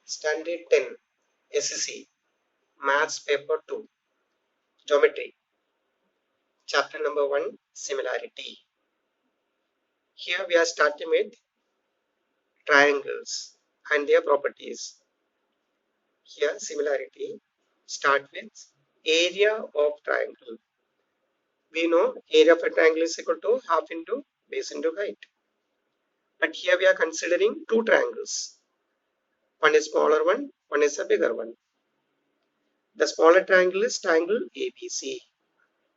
Standard 10 SSC Maths Paper 2 Geometry Chapter number 1 Similarity. Here we are starting with triangles and their properties. Here similarity start with area of triangle. We know area of a triangle is equal to half into base into height. But here we are considering two triangles. One is smaller one is a bigger one. The smaller triangle is triangle ABC.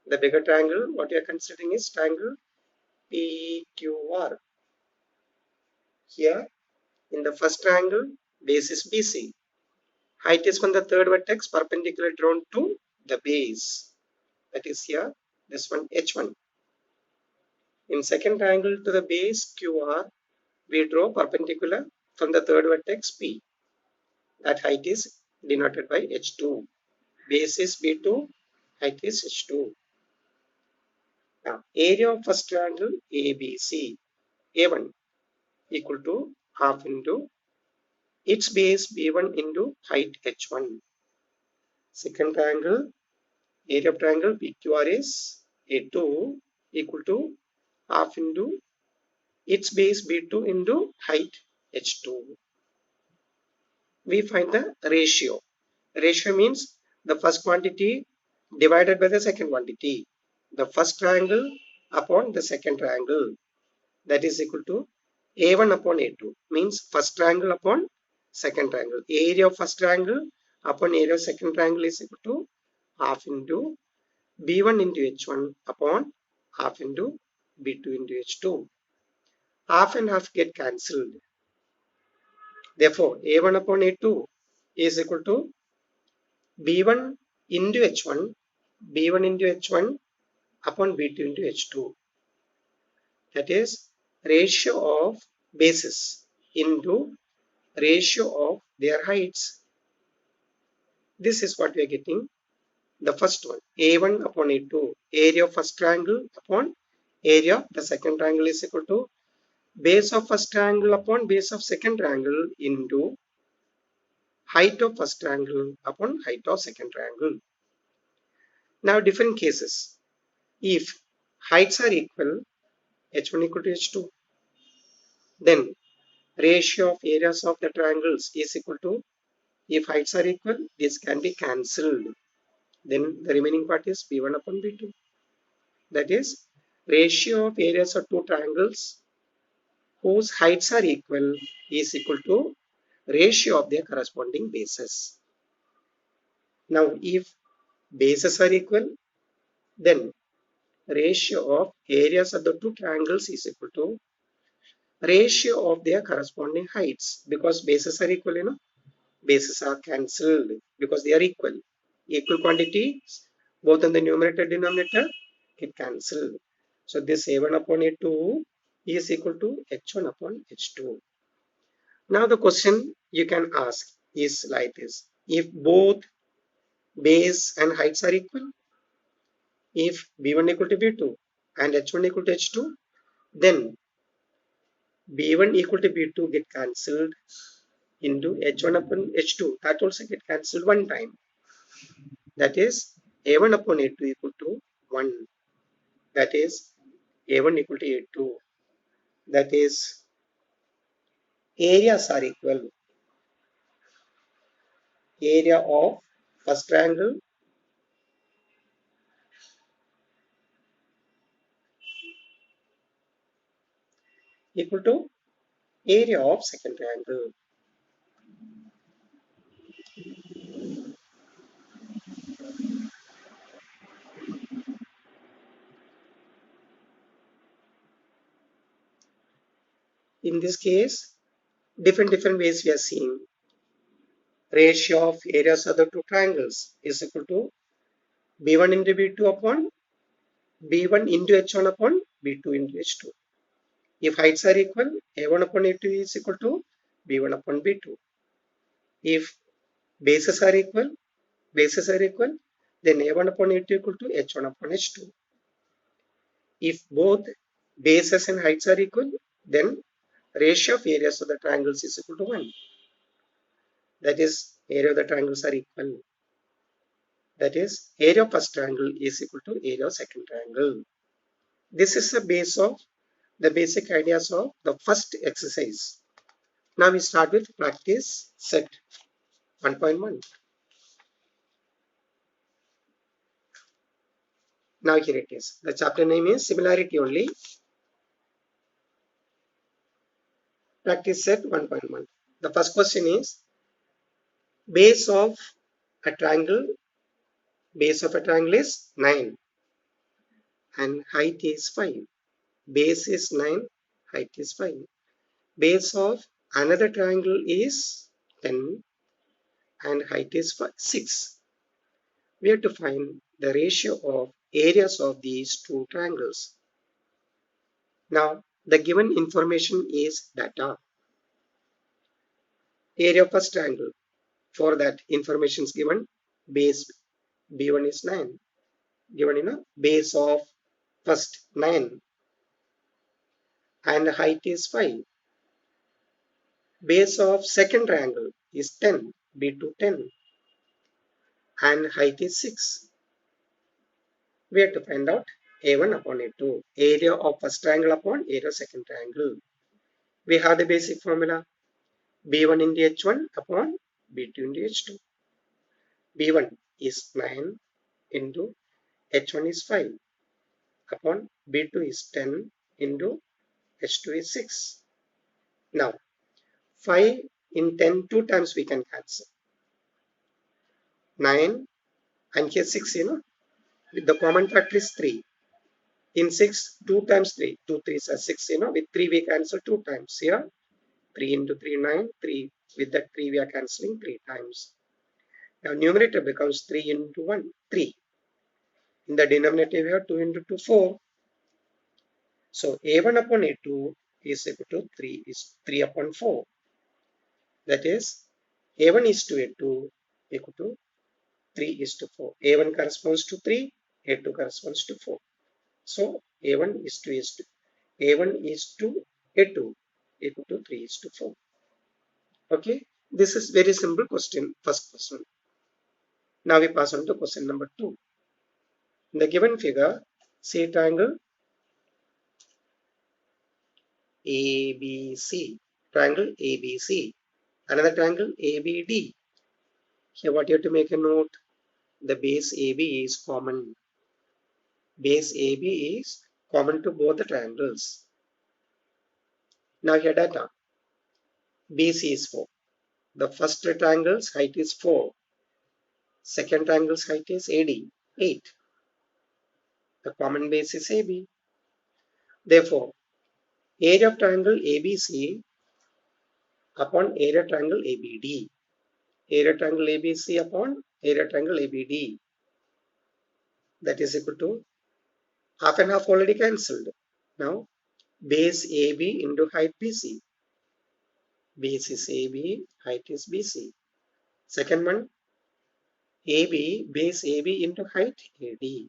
The bigger triangle, what we are considering is triangle PQR. Here, in the first triangle, base is BC. Height is from the third vertex perpendicular drawn to the base. That is here, this one H1. In second triangle to the base QR, we draw perpendicular from the third vertex P. That height is denoted by H2. Base is B2, height is H2. Now, area of first triangle ABC, A1 equal to half into its base B1 into height H1. Second triangle, area of triangle PQR is A2 equal to half into its base B2 into height H2. We find the ratio. Ratio means the first quantity divided by the second quantity. The first triangle upon the second triangle. That is equal to A1 upon A2. Means first triangle upon second triangle. Area of first triangle upon area of second triangle is equal to half into B1 into H1 upon half into B2 into H2. Half and half get cancelled. Therefore, A1 upon A2 is equal to B1 into H1, B1 into H1 upon B2 into H2. That is ratio of bases into ratio of their heights. This is what we are getting. The first one, A1 upon A2, area of first triangle upon area of the second triangle is equal to base of first triangle upon base of second triangle into height of first triangle upon height of second triangle. Now different cases. If heights are equal, H1 equal to H2, then ratio of areas of the triangles is equal to, if heights are equal, this can be cancelled. Then the remaining part is B1 upon B2. That is ratio of areas of two triangles whose heights are equal is equal to ratio of their corresponding bases. Now if bases are equal, then ratio of areas of the two triangles is equal to ratio of their corresponding heights. Because bases are equal, bases are cancelled because they are equal. Equal quantities both in the numerator and denominator get cancelled. So this A1 upon A2 is equal to H1 upon H2. Now the question you can ask is like this. If both base and heights are equal, if B1 equal to B2 and H1 equal to H2, then B1 equal to B2 get cancelled into H1 upon H2. That also get cancelled one time. That is A1 upon A2 equal to 1. That is A1 equal to A2. That is areas are equal. Area of first triangle equal to area of second triangle. In this case, different ways we are seeing. Ratio of areas of the two triangles is equal to B1 into B2 upon B1 into H1 upon B2 into H2. If heights are equal, A1 upon A2 is equal to B1 upon B2. If bases are equal, then A1 upon A2 equal to H1 upon H2. If both bases and heights are equal, then ratio of areas of the triangles is equal to 1. That is, area of the triangles are equal. That is, area of first triangle is equal to area of second triangle. This is the base of the basic ideas of the first exercise. Now we start with practice set 1.1. Now here it is. The chapter name is similarity only. Practice set 1.1. The first question is base of a triangle. Base of a triangle is 9 and height is 5. Base is 9, height is 5. Base of another triangle is 10 and height is 6. We have to find the ratio of areas of these two triangles. Now, the given information is data. Area of first triangle. For that information is given, base B1 is 9. Given in a base of first 9 and height is 5. Base of second triangle is 10, B2 10 and height is 6. We have to find out A1 upon A2, area of first triangle upon area of second triangle. We have the basic formula B1 into H1 upon B2 into H2. B1 is 9 into H1 is 5 upon B2 is 10 into H2 is 6. Now 5 in 10 two times we can cancel. 9 and here 6, the common factor is 3. In 6, 2 times 3, 2 3s are 6, with 3 we cancel 2 times. Here 3 into 3, 9, 3. With that 3 we are cancelling 3 times. Now numerator becomes 3 into 1, 3. In the denominator we have 2 into 2, 4. So A1 upon A2 is equal to 3 upon 4. That is A1 is to A2 equal to 3 is to 4. A1 corresponds to 3, A2 corresponds to 4. So A1 is to A2 equal to 3 is to 4. Okay, this is very simple question, first question. Now we pass on to question number 2. In the given figure, see triangle ABC, triangle ABC, another triangle ABD. Here what you have to make a note, the base AB is common. Base AB is common to both the triangles. Now here data, BC is 4. The first triangle's height is 4. Second triangle's height is 8. The common base is AB. Therefore, area of triangle ABC upon area triangle ABD. Area triangle ABC upon area triangle ABD. That is equal to half and half already cancelled. Now, base AB into height BC. Base is AB, height is BC. Second one, AB, base AB into height AD.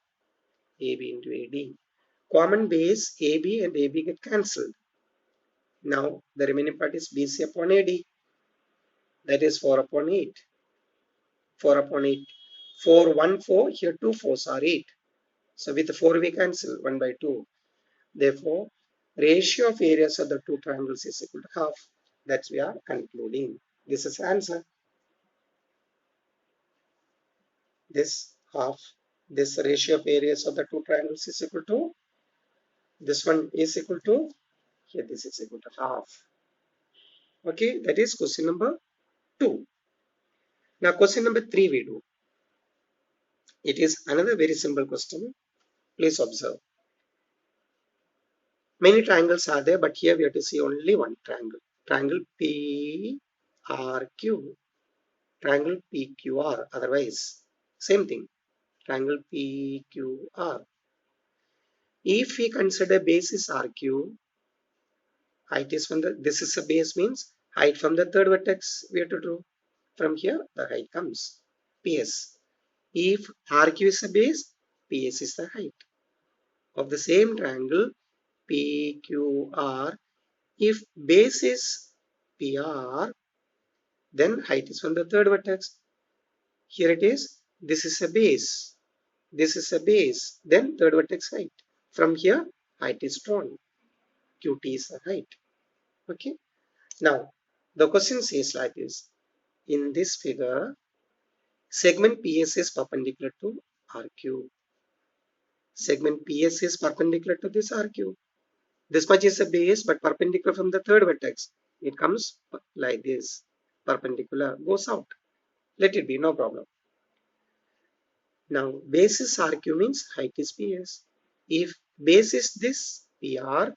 AB into AD. Common base AB and AB get cancelled. Now, the remaining part is BC upon AD. That is 4 upon 8. 4 upon 8. 4, 1, 4. Here 2 4s are 8. So with 4 we cancel 1 by 2. Therefore, ratio of areas of the two triangles is equal to half. That's we are concluding. This is answer. This half. This ratio of areas of the two triangles is equal to, this one is equal to, here this is equal to half. Okay, that is question number 2. Now question number 3 we do. It is another very simple question. Please observe. Many triangles are there, but here we have to see only one triangle. Triangle PRQ. Triangle PQR. Otherwise, same thing. Triangle PQR. If we consider base is RQ, height is from the, this is a base means height from the third vertex we have to draw. From here, the height comes. PS. If RQ is a base, PS is the height of the same triangle PQR. If base is PR, then height is from the third vertex. Here it is, this is a base, this is a base, then third vertex height. From here, height is drawn. QT is the height. Okay. Now, the question says like this. In this figure, segment PS is perpendicular to RQ. Segment PS is perpendicular to this RQ. This much is a base, but perpendicular from the third vertex. It comes like this. Perpendicular goes out. Let it be, no problem. Now, base is RQ means height is PS. If base is this PR,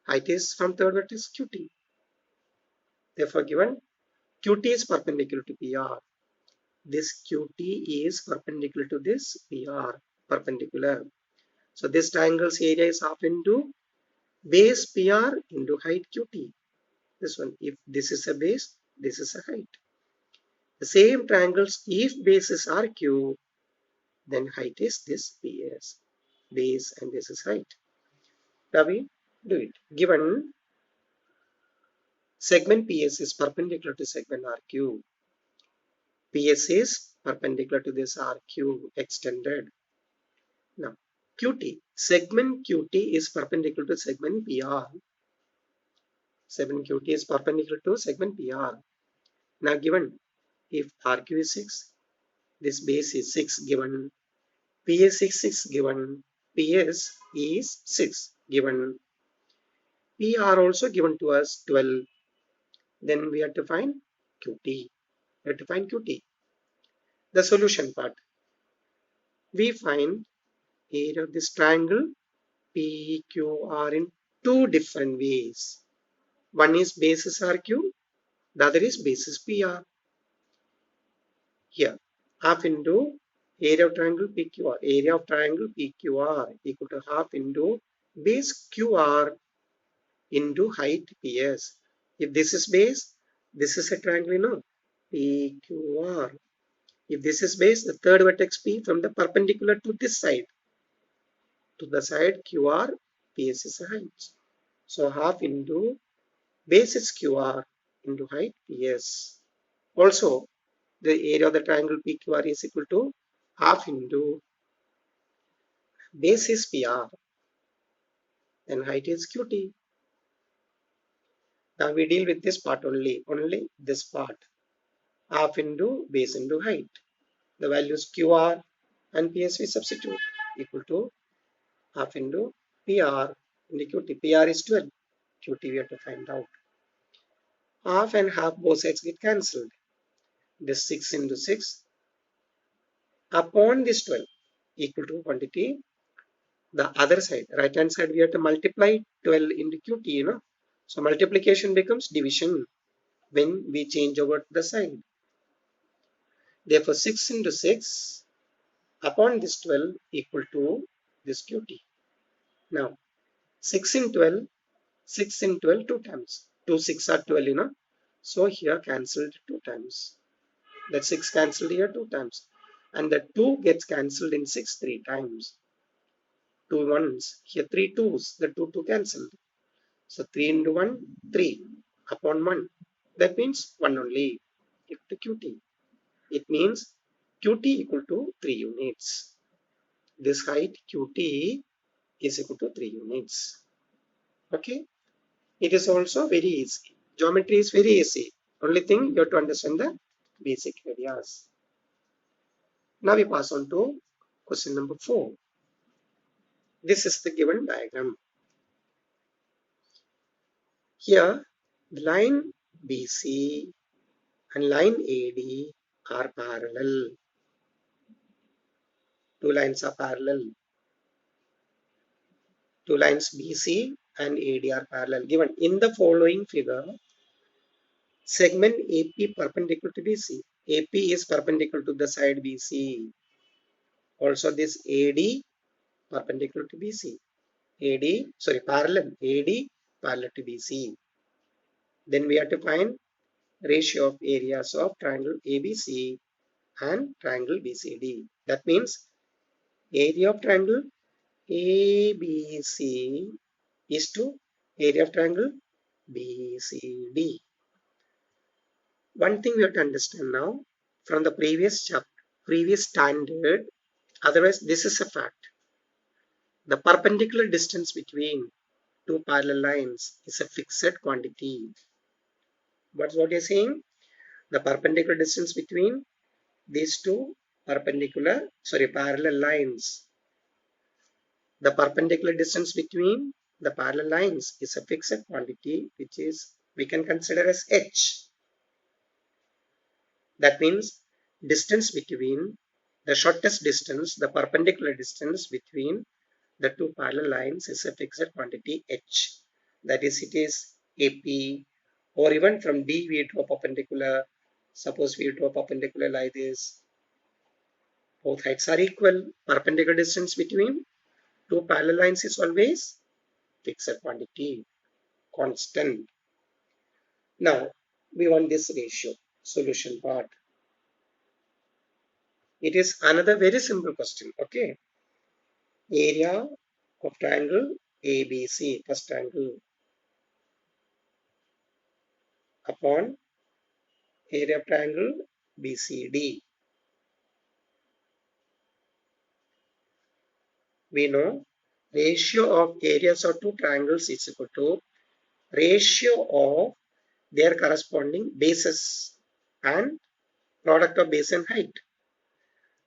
height is from third vertex QT. Therefore, given QT is perpendicular to PR. This QT is perpendicular to this PR, perpendicular. So this triangle's area is half into base PR into height QT. This one, if this is a base, this is a height. The same triangles, if base is RQ, then height is this PS, base, and this is height. Now we do it. Given segment PS is perpendicular to segment RQ, PS is perpendicular to this RQ extended. Now QT, segment QT is perpendicular to segment PR. Segment QT is perpendicular to segment PR. Now given if RQ is 6, this base is 6 given, PS is 6 given, PS is 6 given, PR also given to us 12. Then we have to find QT. We have to find QT. The solution part. We find area of this triangle PQR in two different ways. One is basis RQ, the other is basis PR. Here, half into area of triangle PQR. Area of triangle PQR equal to half into base QR into height PS. If this is base, this is a triangle, you know, PQR. If this is base, the third vertex P from the perpendicular to this side, to the side QR, PS is a height. So half into base is QR into height PS. Also, the area of the triangle PQR is equal to half into base is PR, then height is QT. Now we deal with this part only this part. Half into base into height. The values QR and PS we substitute equal to half into PR into QT. PR is 12. QT we have to find out. Half and half both sides get cancelled. This 6 into 6 upon this 12 equal to quantity. The other side, right hand side, we have to multiply 12 into QT, you know. So multiplication becomes division when we change over to the sign. Therefore, 6 into 6 upon this 12 equal to this QT. Now, 6 in 12, 6 in 12 two times. 2 6 are 12, you know. So here cancelled 2 times. That 6 cancelled here 2 times. And the 2 gets cancelled in 6 3 times. 2 ones, here 3 2s, the 2 cancelled. So 3 into 1, 3 upon 1. That means 1 only equal to QT. It means QT equal to 3 units. This height QT is equal to 3 units. Okay. It is also very easy. Geometry is very easy. Only thing you have to understand the basic ideas. Now we pass on to question number 4. This is the given diagram. Here, the line BC and line AD are parallel. Two lines are parallel. Two lines BC and AD are parallel. Given in the following figure, segment AP perpendicular to BC. AP is perpendicular to the side BC. Also this AD perpendicular to BC. Parallel. AD parallel to BC. Then we have to find ratio of areas of triangle ABC and triangle BCD. That means area of triangle ABC is to area of triangle BCD. One thing we have to understand now from the previous standard, otherwise this is a fact. The perpendicular distance between two parallel lines is a fixed quantity. What's what you're saying? The perpendicular distance between these two parallel lines. The perpendicular distance between the parallel lines is a fixed quantity, which is we can consider as h. That means distance between the shortest distance, the perpendicular distance between the two parallel lines is a fixed quantity h. That is, it is AP, or even from D we draw perpendicular. Suppose we draw perpendicular like this. Both heights are equal. Perpendicular distance between two parallel lines is always fixed quantity, constant. Now we want this ratio, solution part. It is another very simple question. Okay, area of triangle ABC, first triangle, upon area of triangle BCD. We know ratio of areas of two triangles is equal to ratio of their corresponding bases and product of base and height.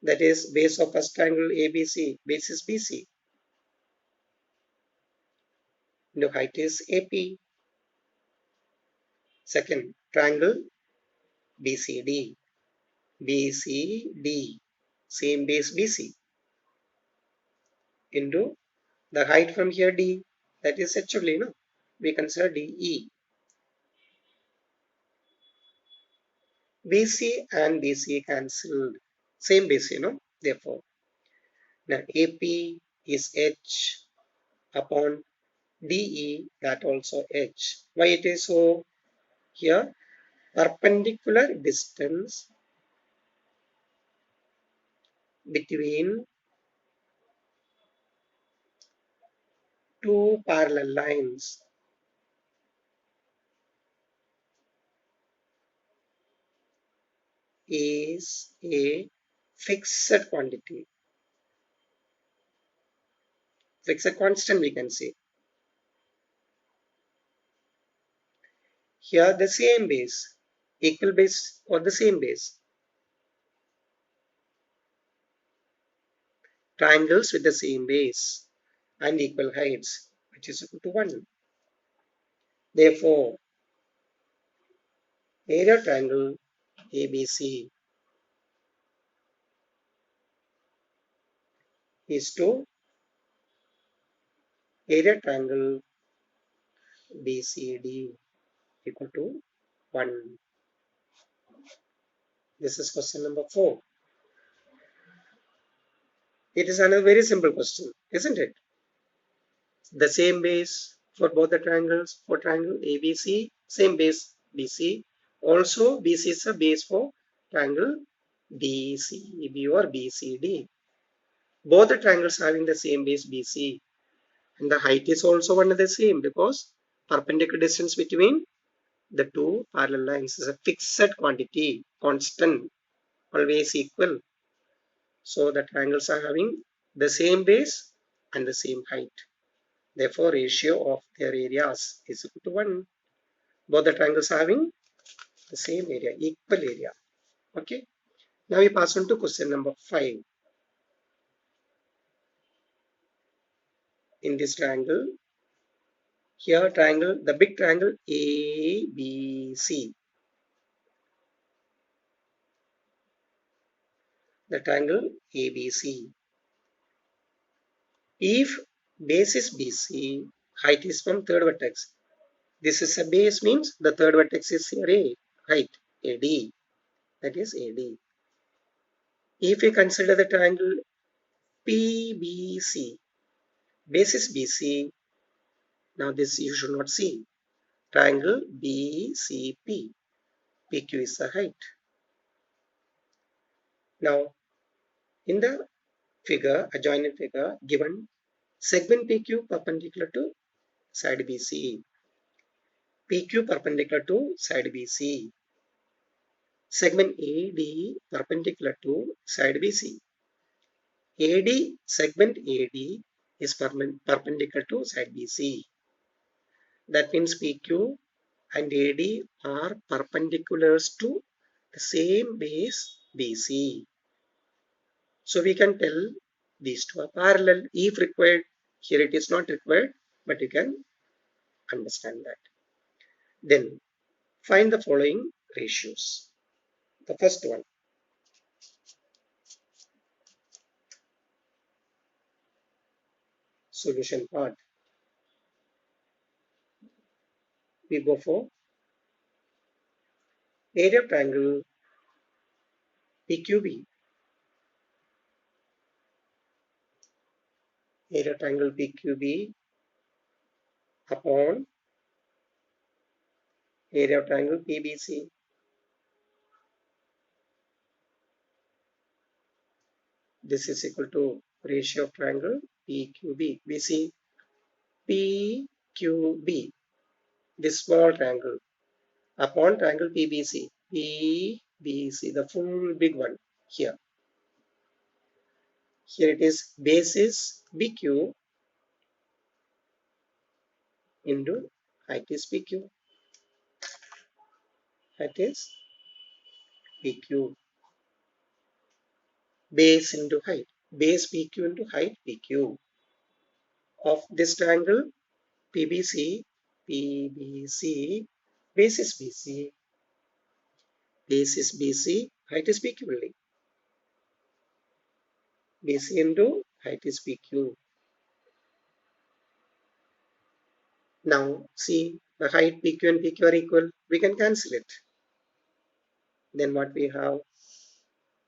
That is, base of first triangle ABC, base is BC, the height is AP. Second triangle BCD, BCD, same base BC, into the height from here D, that is actually, no, we consider DE. BC and BC cancelled, same base, therefore now AP is H upon DE, that also H. Why it is so? Here perpendicular distance between two parallel lines is a fixed quantity, fixed constant we can say. Here the same base, equal base or the same base. Triangles with the same base and equal heights, which is equal to 1. Therefore, area triangle ABC is to area triangle BCD equal to 1. This is question number 4. It is another very simple question, isn't it? The same base for both the triangles, for triangle ABC, same base BC. Also, BC is a base for triangle DCB or BCD. Both the triangles having the same base BC, and the height is also one and the same because perpendicular distance between the two parallel lines is a fixed quantity, constant, always equal. So the triangles are having the same base and the same height. Therefore, ratio of their areas is equal to 1. Both the triangles are having the same area, equal area. Okay. Now we pass on to question number 5. In this triangle, here triangle, the big triangle ABC. The triangle ABC. If base is BC, height is from third vertex. This is a base means the third vertex is here A, height AD. That is AD. If we consider the triangle PBC, base is BC. Now this you should not see. Triangle BCP. PQ is the height. Now in the figure, adjoining figure, given segment PQ perpendicular to side BC. PQ perpendicular to side BC. segment AD perpendicular to side BC. AD, segment AD is perpendicular to side BC. That means PQ and AD are perpendiculars to the same base BC. So we can tell these two are parallel if required. Here it is not required, but you can understand that. Then find the following ratios. The first one, solution part. We go for area of triangle PQB. Area of triangle PQB upon area of triangle PBC. This is equal to ratio of triangle PQB. We see PQB, this small triangle, upon triangle PBC. PBC, the full big one here. Here it is base is BQ into height is PQ. Height is PQ. Base into height. Base PQ into height PQ. Of this triangle PBC, PBC, base is BC. Base is BC, height is PQ only. BC into height is PQ. Now see the height PQ and PQ are equal. We can cancel it. Then what we have?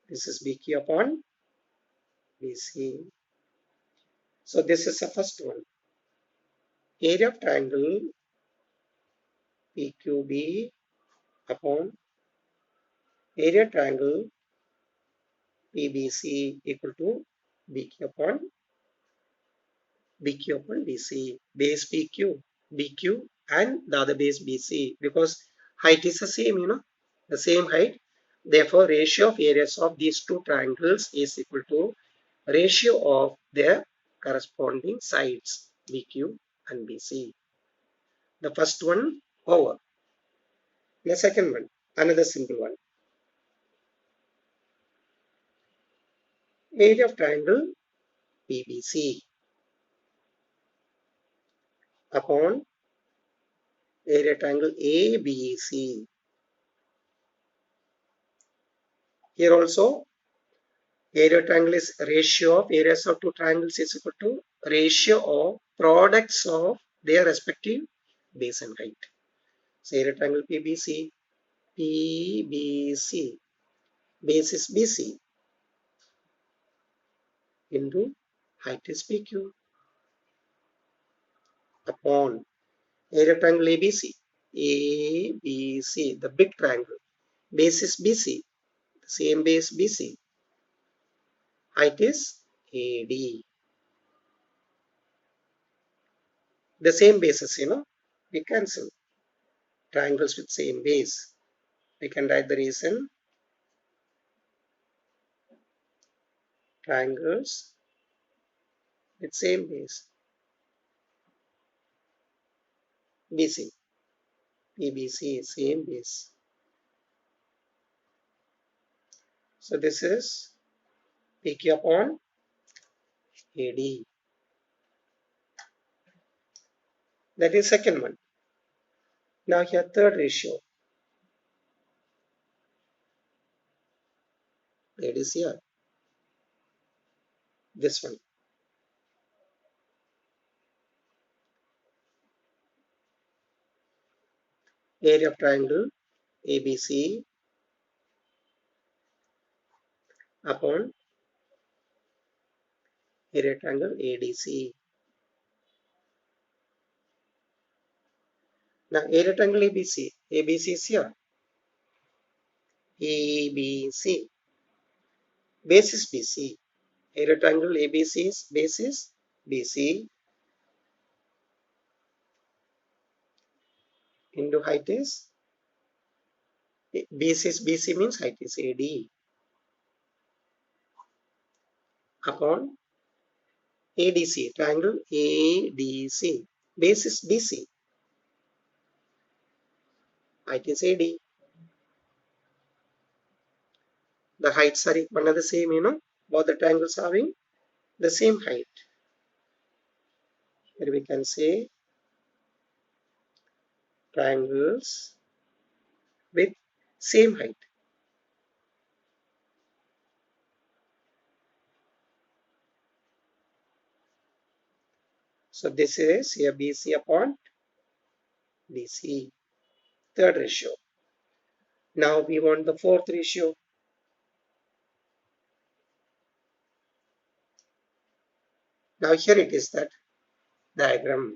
This is BQ upon BC. So this is the first one. Area of triangle PQB upon area triangle PBC equal to BQ upon BC. Base PQ, BQ and the other base BC, because height is the same, the same height. Therefore, ratio of areas of these two triangles is equal to ratio of their corresponding sides BQ and BC. The first one over. The second one, another simple one. Area of triangle PBC upon area triangle ABC. Here also area triangle is ratio of areas of two triangles is equal to ratio of products of their respective base and height. So area triangle PBC, PBC, base is BC into height is PQ upon area triangle ABC, ABC, the big triangle, base is BC, the same base BC, height is AD. The same bases, we cancel triangles with same base. We can write the reason. Triangles with same base. BC, PBC, same base. So this is PQ upon AD. That is second one. Now here third ratio. AD is here. This one. Area of triangle ABC upon area triangle ADC. Now area triangle ABC. ABC is here. ABC. Base is BC. Area triangle ABC's base is BC into height is BC means height is AD upon ADC, triangle ADC. Base is BC, height is AD. The heights are one and the same, both the triangles having the same height. Here we can say triangles with same height. So this is here BC upon DC, third ratio. Now we want the fourth ratio. Now here it is that diagram.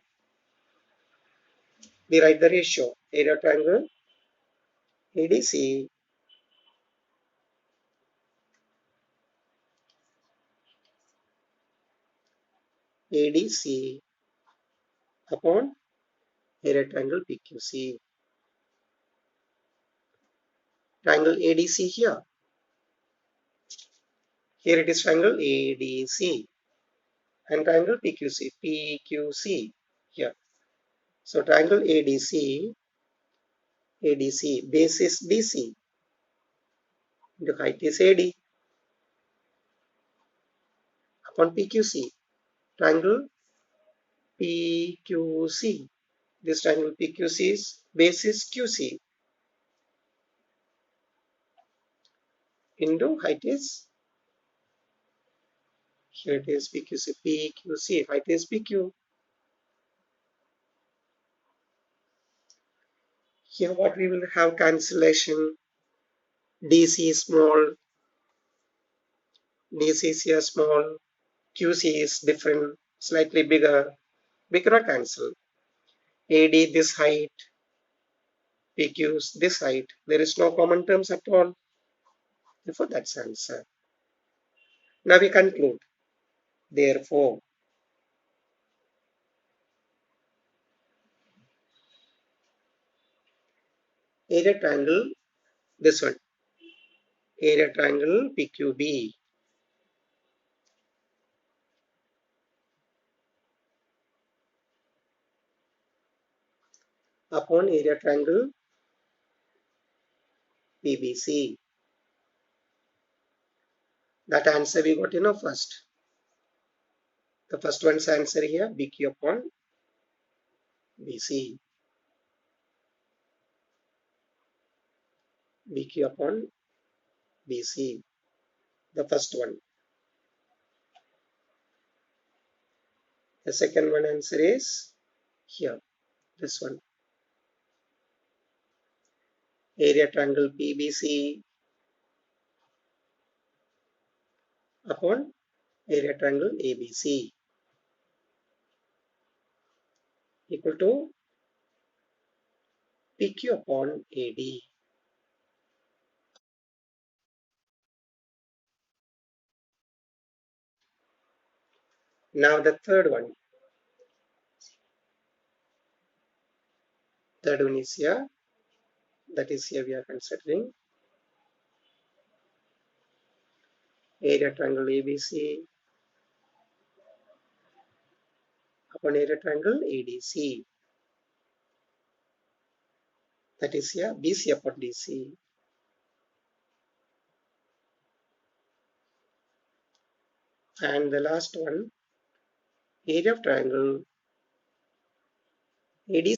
We write the ratio. Area triangle ADC ADC upon area triangle PQC. Triangle ADC here. Here it is triangle ADC and triangle PQC here. So triangle ADC base is BC, the height is AD upon PQC. Triangle PQC, this triangle PQC's base is QC into height is, here it is PQC, height is PQ. Here what we will have cancellation, DC is small, DC is here small, QC is different, slightly bigger or cancel. AD this height, PQ's this height, there is no common terms at all. Therefore that's answer. Now we conclude. Therefore, area triangle, this one, area triangle PQB upon area triangle PBC. That answer we got first. The first one's answer here, BQ upon BC. BQ upon BC. The first one. The second one answer is here, this one. Area triangle PBC upon area triangle ABC equal to PQ upon AD. Now the third one. Third one is here. That is here we are considering area triangle ABC upon area triangle ADC. That is here BC upon DC. And the last one, area of triangle ADC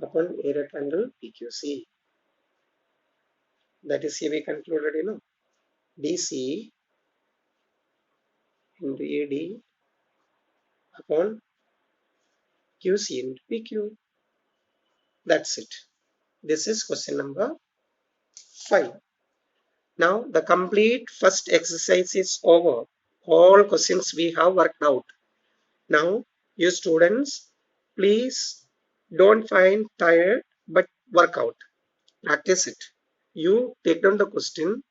upon area triangle PQC. That is here we concluded, DC into AD upon QC into PQ. That's it. This is question number 5. Now the complete first exercise is over. All questions we have worked out. Now you students, please don't find tired but work out. Practice it. You take down the question,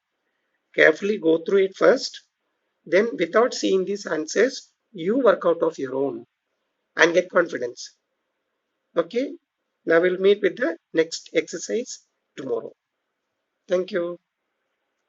carefully go through it first, then without seeing these answers, you work out of your own and get confidence. Okay, now we'll meet with the next exercise tomorrow. Thank you.